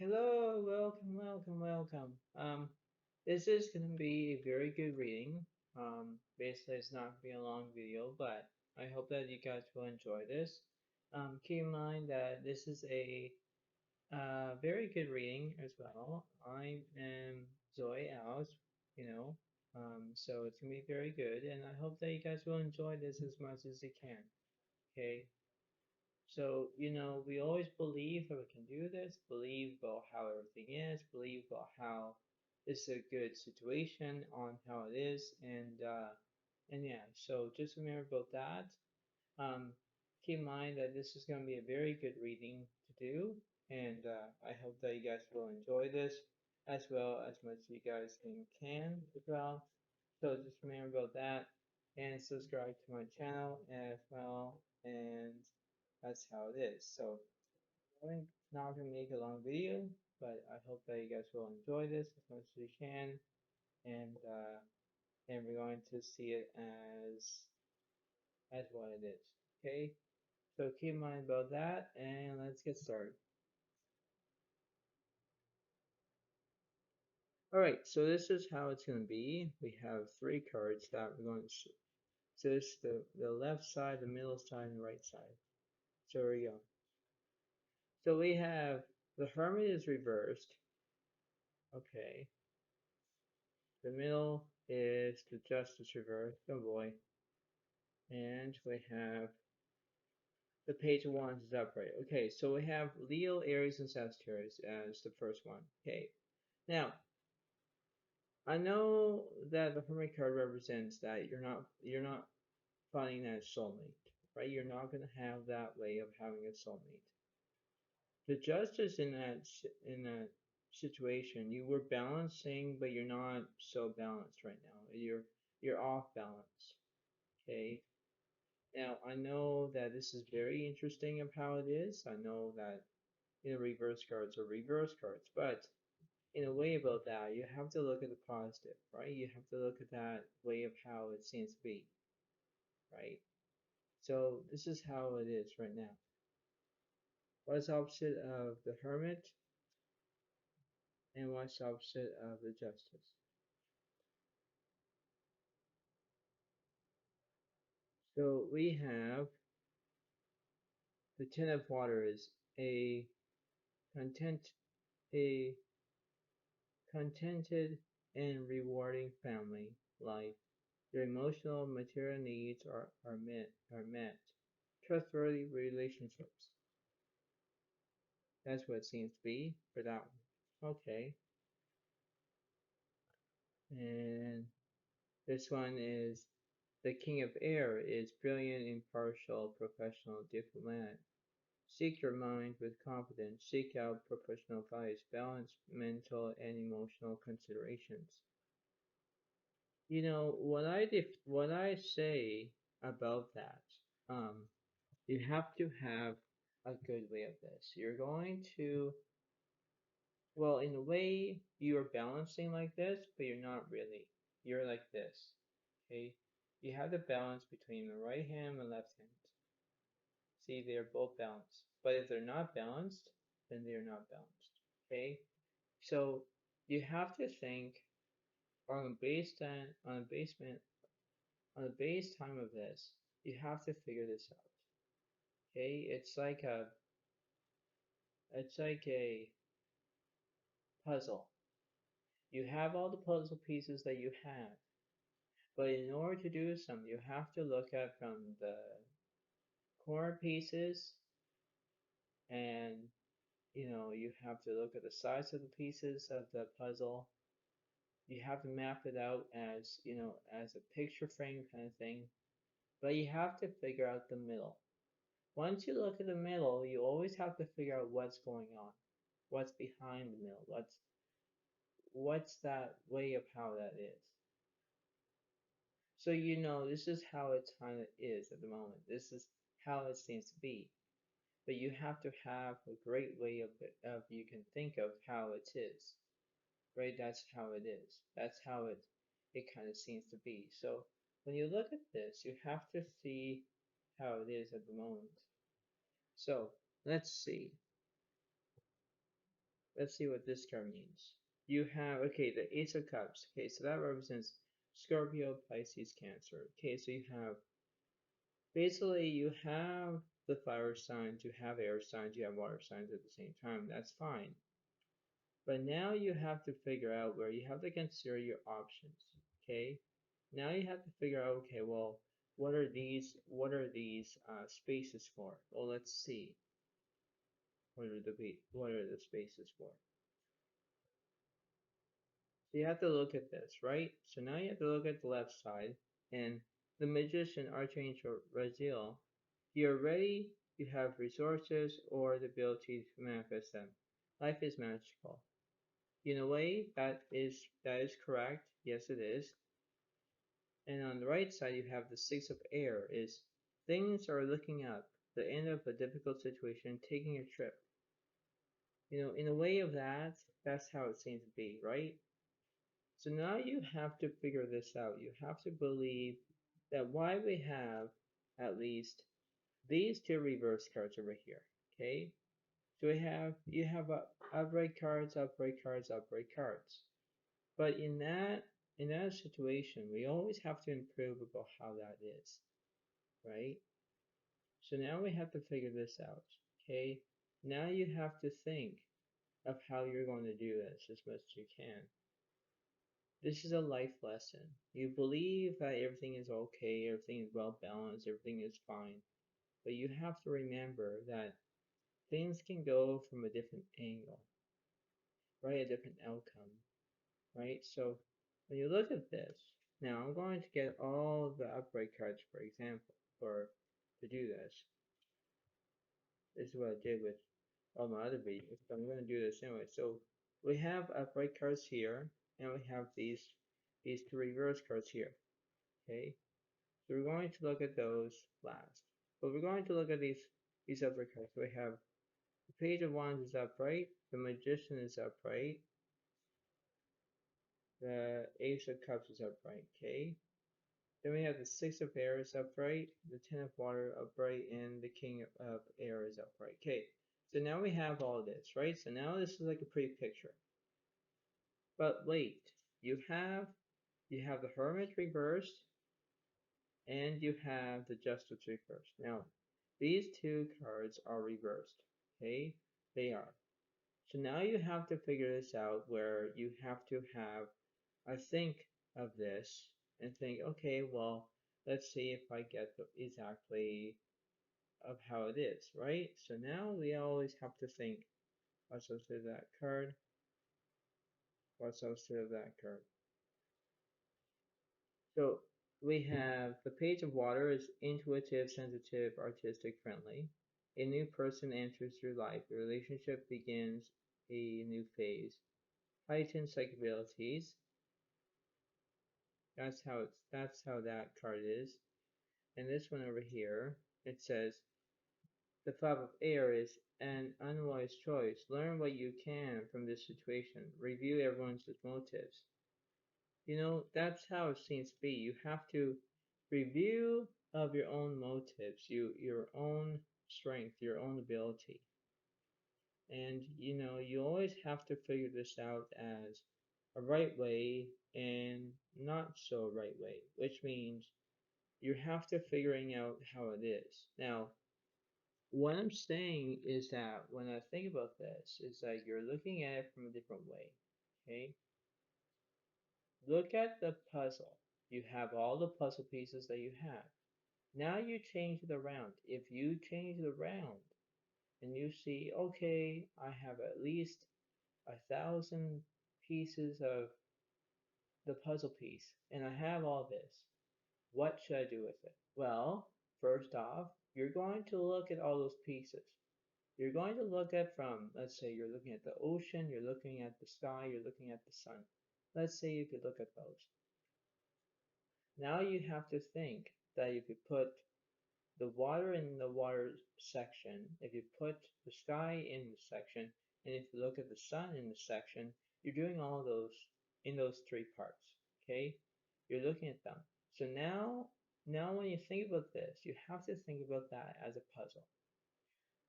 Hello, welcome. This is gonna be a very good reading. Basically, it's not gonna be a long video, but I hope that you guys will enjoy this. Keep in mind that this is a very good reading as well. I am Zoe Alice, you know, so it's gonna be very good, and I hope that you guys will enjoy this as much as you can. Okay, so, we always believe that we can do this, believe about how everything is, believe about how it's a good situation on how it is, and yeah, so just remember about that. Um, Keep in mind that this is going to be a very good reading to do, and I hope that you guys will enjoy this as well as much as you guys can as well. So just remember about that and subscribe to my channel as well, and that's how it is. So I'm not gonna make a long video, but I hope that you guys will enjoy this as much as you can, and we're going to see it as what it is. Okay, so keep in mind about that, and let's get started. All right, so this is how it's going to be. We have three cards that we're going to. So this is the left side, the middle side, and the right side. So here we go. So we have the Hermit is reversed. Okay. The middle is the Justice reversed. Oh boy. And we have the Page of Wands is upright. Okay, so we have Leo, Aries, and Sagittarius as the first one. Okay. Now, I know that the Hermit card represents that you're not finding that soulmate, right? You're not going to have that way of having a soulmate. The Justice in that situation, you were balancing, but you're not so balanced right now. You're off balance. Okay. Now I know that this is very interesting of how it is. I know that reverse cards are reverse cards, but in a way about that, you have to look at the positive, right? You have to look at that way of how it seems to be, right? So this is how it is right now. What is opposite of the Hermit, and what's opposite of the Justice? So we have the Ten of Water a content, a contented and rewarding family life. Your emotional and material needs are met. Trustworthy relationships. That's what it seems to be for that one. Okay. And this one is the King of Air is brilliant, impartial, professional, diplomat. Seek your mind with confidence. Seek out professional advice. Balance mental and emotional considerations. What I say about that, um, you have to have a good way of this. You're going to, well, in a way, you're balancing like this, but you're not really. You're like this. Okay? You have the balance between the right hand and left hand. See, they're both balanced. But if they're not balanced, then they're not balanced. Okay? So you have to think on the base time, on the base time of this, you have to figure this out. Okay? It's like a puzzle. You have all the puzzle pieces that you have, but in order to do some, you have to look at from the corner pieces, and you have to look at the size of the pieces of the puzzle. You have to map it out as a picture frame kind of thing, but you have to figure out the middle. Once you look at the middle, you always have to figure out what's going on, what's behind the middle, what's that way of how that is. So this is how it kind of is at the moment. This is how it seems to be. But you have to have a great way of you can think of how it is. Right? That's how it is. That's how it kind of seems to be. So when you look at this, you have to see how it is at the moment. So let's see. let's see what this card means. You have, okay, the Ace of Cups. Okay, so that represents Scorpio, Pisces, Cancer. Okay, so you have, basically, you have the fire signs, you have air signs, you have water signs at the same time. That's fine. But now you have to figure out where you have to consider your options. Okay, now you have to figure out, okay, well, what are these spaces for? Well, let's see. What are the spaces for? So you have to look at this, right? So now you have to look at the left side, and the magician Archangel Raziel, you're ready, you have resources or the ability to manifest them. Life is magical. In a way, that is correct. Yes, it is. And on the right side, you have the Six of Air, is things are looking up, the end of a difficult situation, taking a trip. In a way of that, that's how it seems to be, right? So now you have to figure this out. You have to believe that why we have at least these two reverse cards over here. Okay? So you have upright cards, upright cards, upright cards. But in that situation, we always have to improve about how that is, right? So now we have to figure this out. Okay? Now you have to think of how you're going to do this as much as you can. This is a life lesson. You believe that everything is okay, everything is well balanced, everything is fine. But you have to remember that things can go from a different angle, right? A different outcome, right? So when you look at this, now I'm going to get all the upright cards, for example, for to do this. This is what I did with all my other videos, but I'm going to do this anyway. So we have upright cards here, and we have these two reverse cards here. Okay, so we're going to look at those last. But we're going to look at these upright cards. So we have the Page of Wands is upright, the Magician is upright, the Ace of Cups is upright. Okay. Then we have the Six of Air is upright, the Ten of Water upright, and the King of Air is upright. Okay. So now we have all this, right? So now this is like a pretty picture. But wait, you have the Hermit reversed, and you have the Justice reversed. Now, these two cards are reversed. Okay, they are. So now you have to figure this out where you have to have a think of this and think, okay, well, let's see if I get exactly of how it is, right? So now we always have to think what's associated with that card, what's associated with that card. So we have the Page of Water is intuitive, sensitive, artistic, friendly. A new person enters your life. The relationship begins a new phase. Heightened psychic abilities. That's how that card is. And this one over here, it says the Five of Air is an unwise choice. Learn what you can from this situation. Review everyone's motives. That's how it seems to be. You have to review of your own motives, your own strength, your own ability. And you always have to figure this out as a right way and not so right way, which means you have to figuring out how it is. Now, what I'm saying is that when I think about this, is that you're looking at it from a different way. Okay? Look at the puzzle. You have all the puzzle pieces that you have. Now you change it around. If you change it around and you see, okay, I have at least 1,000 pieces of the puzzle piece and I have all this, what should I do with it? Well, first off, you're going to look at all those pieces. You're going to look at from, let's say you're looking at the ocean, you're looking at the sky, you're looking at the sun. Let's say you could look at those. Now you have to think that if you put the water in the water section, if you put the sky in the section, and if you look at the sun in the section, you're doing all those in those three parts. Okay? You're looking at them. So now when you think about this, you have to think about that as a puzzle.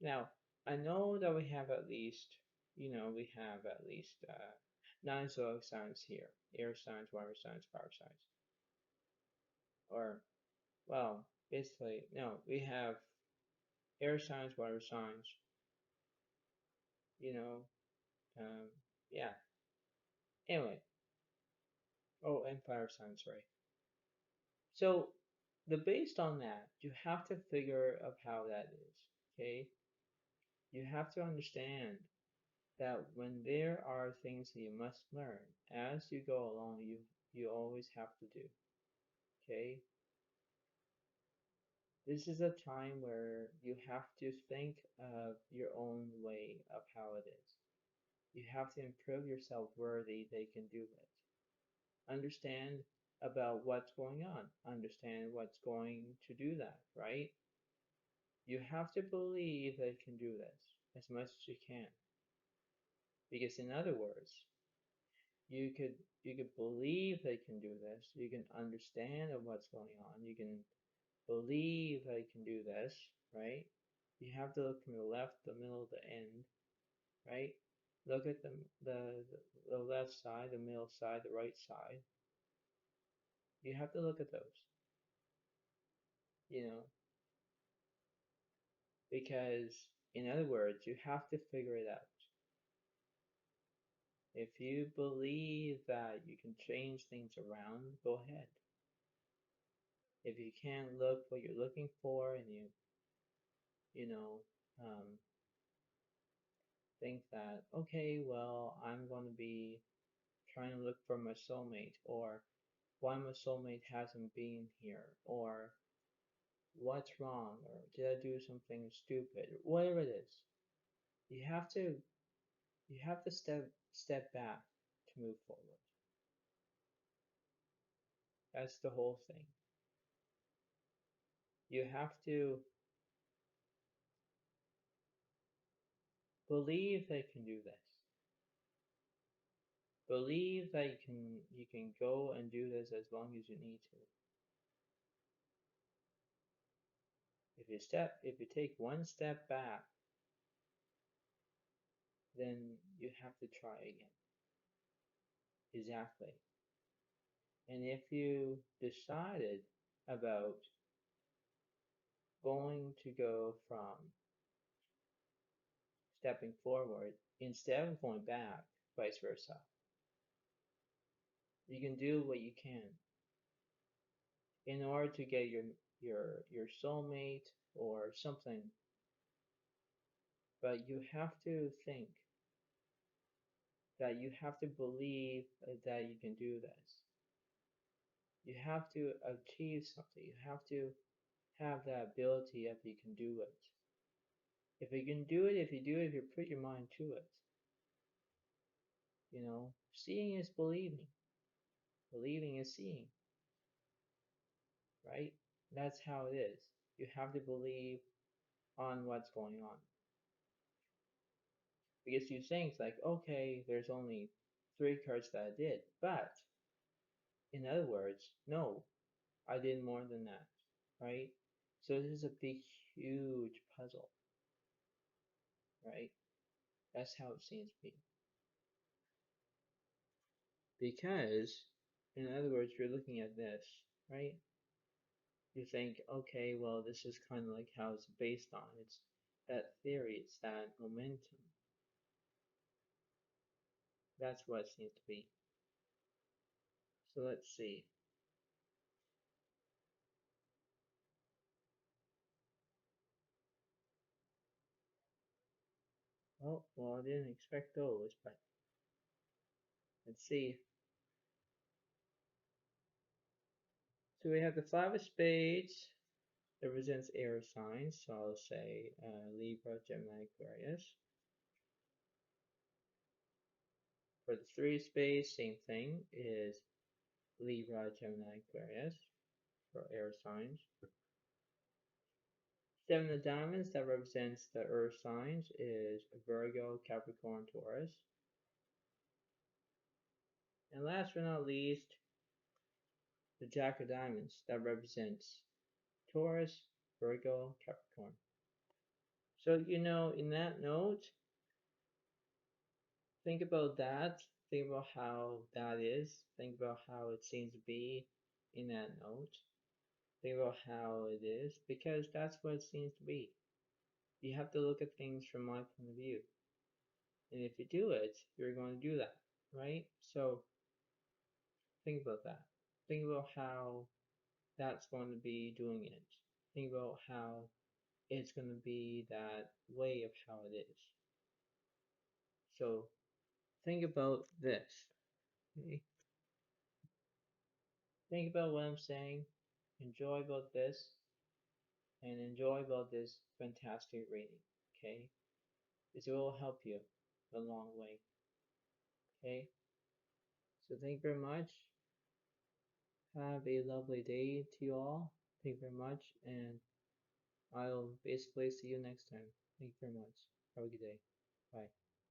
Now, I know that we have at least we have at least 9 zodiac signs here: air signs, water signs, fire signs. Or, well, basically, no, we have air signs, water signs, you know, um, yeah. Anyway, oh, and fire signs, right? So, based on that, you have to figure out how that is, okay? You have to understand that when there are things that you must learn as you go along, you always have to do, okay? This is a time where you have to think of your own way of how it is. You have to improve yourself worthy they can do it. Understand about what's going on. Understand what's going to do that, right? You have to believe they can do this as much as you can. Because in other words, you could believe they can do this. You can understand of what's going on. You can believe they can do this, right? You have to look from the left, the middle, the end, right? Look at the left side, the middle side, the right side. You have to look at those, you know, because in other words, you have to figure it out. If you believe that you can change things around, go ahead. If you can't look what you're looking for and you know, um, think that, okay, well, I'm going to be trying to look for my soulmate, or why my soulmate hasn't been here, or what's wrong, or did I do something stupid, or whatever it is. You have to step back to move forward. That's the whole thing. You have to believe they can do this. Believe that you can go and do this as long as you need to. If you take one step back, then you have to try again. Exactly. And if you decided about going to go from stepping forward instead of going back, vice versa, you can do what you can in order to get your soulmate or something. But you have to think that you have to believe that you can do this. You have to achieve something. You have to have that ability if you can do it. If you can do it, if you put your mind to it. Seeing is believing. Believing is seeing, right? That's how it is. You have to believe on what's going on. Because you think like, okay, there's only 3 cards that I did. But, in other words, no, I did more than that, right? So this is a big, huge puzzle, right? That's how it seems to be. Because, in other words, you're looking at this, right? You think, okay, well, this is kind of like how it's based on. It's that theory, it's that momentum. That's what it seems to be. So let's see. Oh, well, I didn't expect those, but let's see. So we have the Five of Spades that represents air signs. So I'll say Libra, Gemini, Aquarius. For the Three of Spades, same thing, is Libra, Gemini, Aquarius for air signs. Seven of Diamonds that represents the earth signs is Virgo, Capricorn, Taurus. And last but not least, the Jack of Diamonds that represents Taurus, Virgo, Capricorn. So, in that note, Think about that. Think about how that is. Think about how it seems to be in that note. Think about how it is, because that's what it seems to be. You have to look at things from my point of view. And if you do it, you're going to do that, right? So think about that. Think about how that's going to be doing it. Think about how it's going to be that way of how it is. So think about this. Okay? Think about what I'm saying. Enjoy about this and enjoy about this fantastic reading. Okay? This will help you a long way. Okay? So thank you very much. Have a lovely day to you all. Thank you very much, and I'll basically see you next time. Thank you very much. Have a good day. Bye.